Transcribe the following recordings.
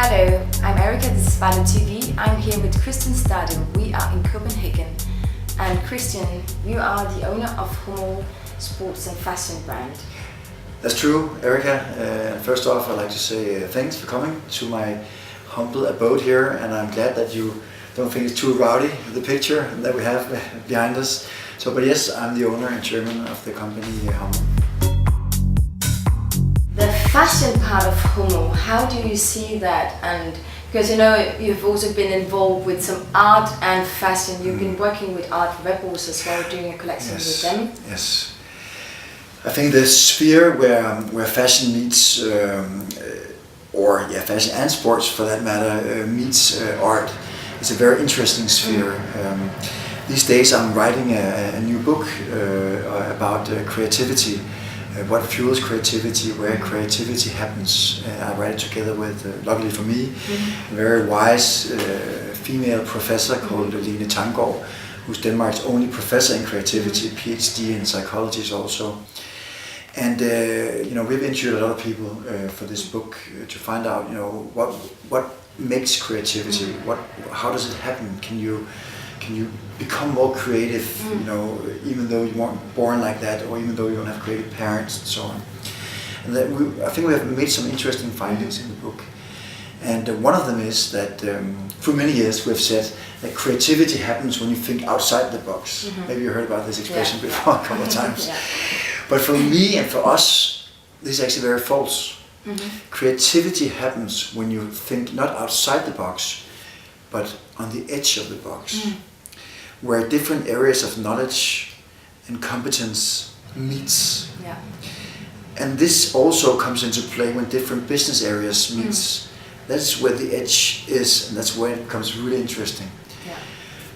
Hello, I'm Erikka, this is ValoTV. I'm here with Christian Stadil. We are in Copenhagen. And Christian, you are the owner of Hummel sports and fashion brand. That's true, Erikka. First off, I'd like to say thanks for coming to my humble abode here, and I'm glad that you don't think it's too rowdy, the picture that we have behind us. But yes, I'm the owner and chairman of the company Hummel. The fashion part of Hummel, how do you see that? And because you know you've also been involved with some art and fashion. You've been working with Art Rebels as well, doing a collection with them. Yes. I think the sphere where fashion meets, fashion and sports for that matter, meets art is a very interesting sphere. These days I'm writing a new book about creativity. What fuels creativity, where creativity happens. I write it together with, luckily for me, a very wise female professor called ReTHINK, who's Denmark's only professor in creativity, PhD in psychology also. And we've interviewed a lot of people for this book to find out, what makes creativity, how does it happen? Can you become more creative, even though you weren't born like that, or even though you don't have creative parents and so on. And I think we have made some interesting findings in the book. And one of them is that for many years we've said that creativity happens when you think outside the box. Maybe you heard about this expression before a couple of times. But for me and for us, this is actually very false. Creativity happens when you think not outside the box, but on the edge of the box, where different areas of knowledge and competence meets. And this also comes into play when different business areas meets. That's where the edge is, and that's where it becomes really interesting.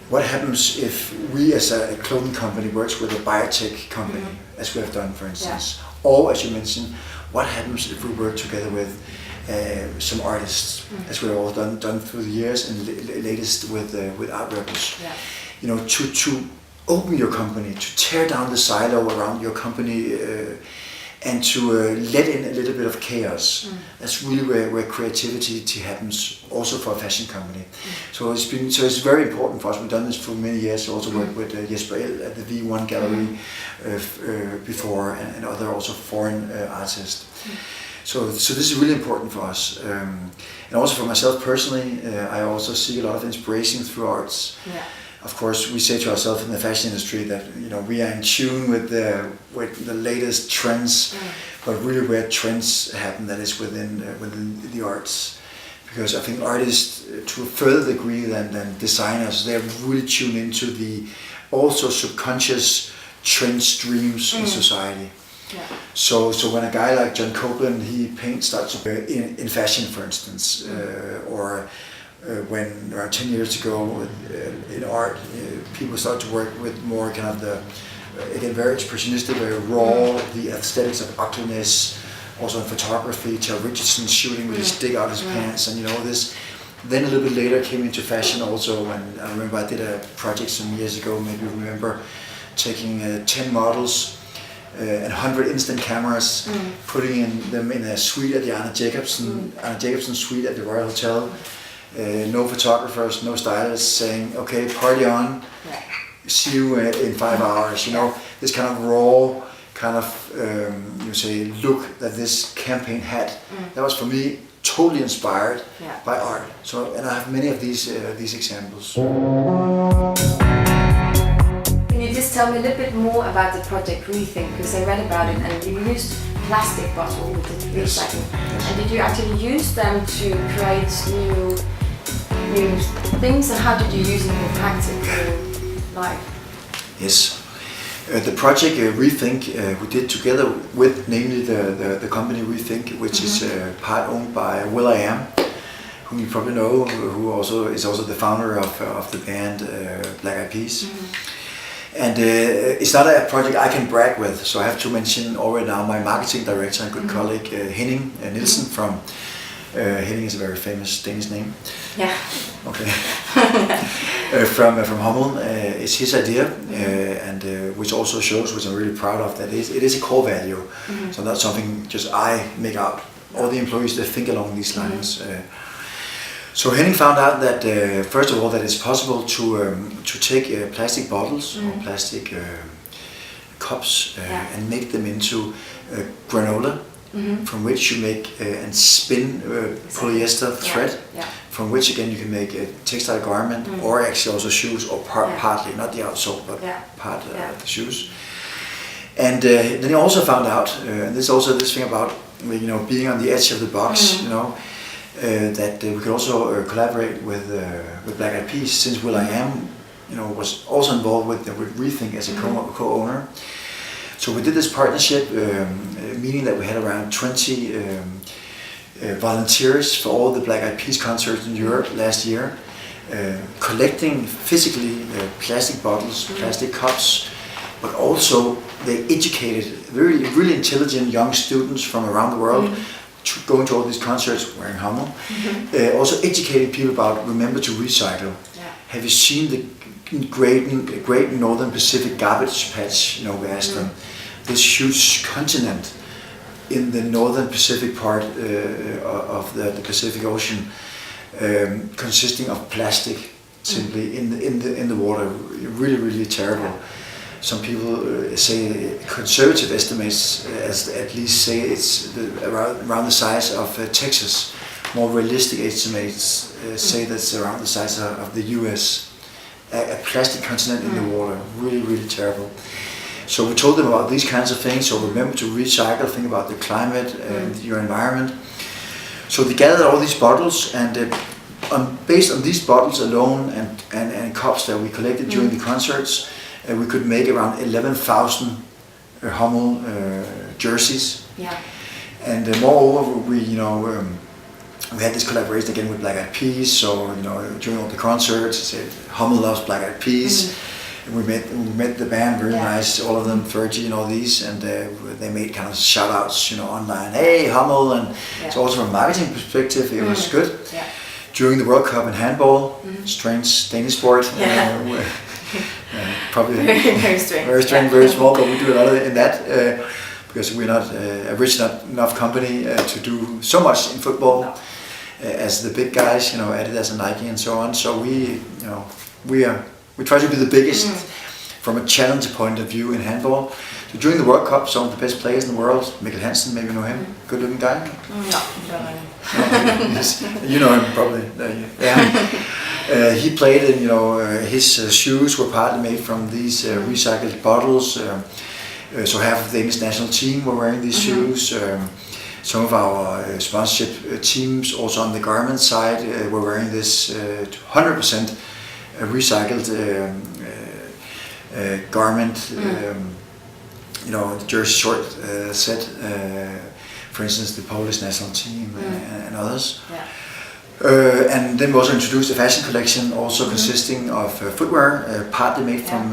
What happens if we as a clothing company works with a biotech company, as we have done for instance? Or as you mentioned, what happens if we work together with some artists, as we've all done through the years, and latest with Art Rebels. To open your company, to tear down the silo around your company, and to let in a little bit of chaos. That's really where creativity happens, also for a fashion company. So it's very important for us. We've done this for many years. Also worked with Jesper L at the V1 Gallery before, and other also foreign artists. So this is really important for us, and also for myself personally. I also see a lot of inspiration through arts. Of course, we say to ourselves in the fashion industry that we are in tune with the latest trends, but really where trends happen, that is within the arts. Because I think artists, to a further degree than designers, they're really tuned into the also subconscious trend streams in society. So when a guy like John Copeland, he starts in fashion, for instance, or when around 10 years ago in art, people start to work with more kind of the, again, very expressionistic, very raw, the aesthetics of ugliness, also in photography, Terry Richardson shooting with his dick out his pants, and this. Then a little bit later came into fashion also, and I remember I did a project some years ago, maybe you remember, taking 10 models and 100 instant cameras, putting them in a suite at the Arne Jacobsen suite at the Royal Hotel. No photographers, no stylists, saying, okay, party on, see you in 5 hours. This kind of raw, kind of, look that this campaign had. That was for me totally inspired by art. And I have many of these examples. Can you just tell me a little bit more about the project ReTHINK? Because I read about it, and you used plastic bottles with the recycling. And did you actually use them to create new things, and how did you use them in practical life? Yes, the project ReTHINK we did together with, namely the company ReTHINK, which is part owned by will.i.am, whom you probably know, who is also the founder of the band Black Eyed Peas. And it's not a project I can brag with, so I have to mention already now my marketing director and good colleague Henning Nielsen from Henning is a very famous Danish name. Okay. From Hummel. It's his idea, and which also shows, which I'm really proud of, that it is a core value. So not something just I make out. All the employees, they think along these lines. So Henning found out that first of all that it's possible to take plastic bottles or plastic cups and make them into granola, from which you make and spin polyester thread, from which again you can make a textile garment or actually also shoes, or partly, not the outsole, but part of the shoes. And then he also found out, and there's also this thing about being on the edge of the box, that we could also collaborate with Black Eyed Peas, since will.i.am was also involved with ReTHINK as a co-owner. So we did this partnership, meaning that we had around 20 volunteers for all the Black Eyed Peas concerts in Europe last year, collecting physically plastic bottles, plastic cups, but also they educated really intelligent young students from around the world going to all these concerts wearing Hummel. Also educating people about remember to recycle. Have you seen the great Northern Pacific garbage patch? We asked them. This huge continent in the Northern Pacific part of the Pacific Ocean, consisting of plastic simply in the water. Really terrible. Some people say, conservative estimates at least say it's around the size of Texas. More realistic estimates say that's around the size of the US. A plastic continent in the water, really terrible. So we told them about these kinds of things. So remember to recycle, think about the climate and your environment. So they gathered all these bottles, and based on these bottles alone and cups that we collected during the concerts, we could make around 11,000 Hummel jerseys. And moreover, we had this collaboration again with Black Eyed Peas. So during all the concerts, said Hummel loves Black Eyed Peas. And we met the band, very nice, all of them, Fergie and all these, and they made kind of shout outs, online. Hey, Hummel, and so also from a marketing perspective, it was good. During the World Cup in handball, strange Danish sport. Probably very strange, very small, but we do a lot of it in that because we're not a rich enough company to do so much in football as the big guys, Adidas and Nike and so on. So we try to be the biggest from a challenge point of view in handball. So during the World Cup, some of the best players in the world, Mikkel Hansen, maybe you know him, good-looking guy. No, don't know him. You know him probably. He played in, his shoes were partly made from these recycled bottles. So half of the Danish national team were wearing these shoes. Some of our sponsorship teams, also on the garment side, were wearing this 100% recycled garment. The jersey short set. For instance, the Polish national team and others. And then we also introduced a fashion collection, also consisting of footwear, partly made from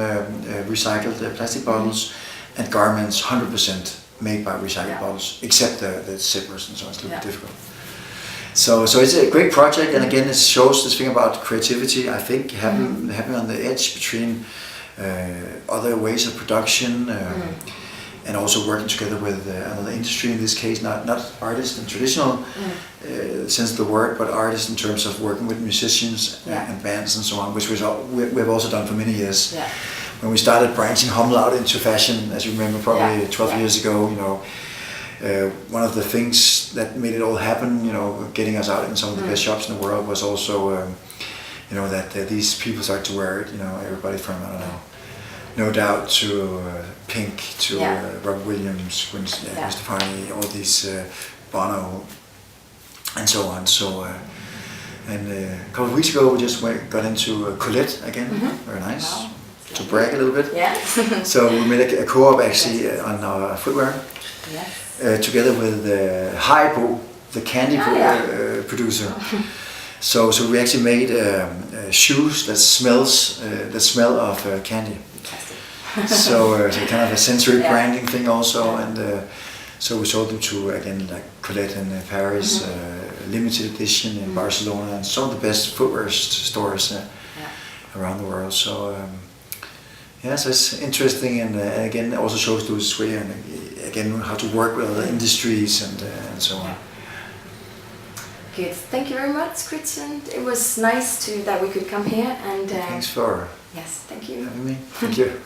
recycled plastic bottles, and garments 100% made by recycled bottles, except the zippers and so on. It's a little bit difficult. So it's a great project, and again, it shows this thing about creativity. I think having on the edge between other ways of production. And also working together with another industry, in this case not artists in traditional sense of the word, but artists in terms of working with musicians and bands and so on, which we have also done for many years. When we started branching Hummel out into fashion, as you remember, probably 12 years ago, one of the things that made it all happen, getting us out in some of the best shops in the world, was also, that these people started to wear it. Everybody from No Doubt to Pink to Rob Williams, Gwen Stefani, all these Bono, and so on. So, and a couple of weeks ago, we just got into Colette again. Very nice. Wow. To brag a little bit. So we made a co-op actually on our footwear. Together with Haribo, the candy producer. So we actually made shoes that smell of candy. So kind of a sensory branding thing also, and so we sold them to again like Colette in Paris, limited edition in Barcelona, and some of the best footwear stores around the world. So so it's interesting, and again also shows those way, and again how to work with other industries and so on. Good. Thank you very much, Christian. It was nice that we could come here and. Thanks for Yes, thank you. having me. Thank you.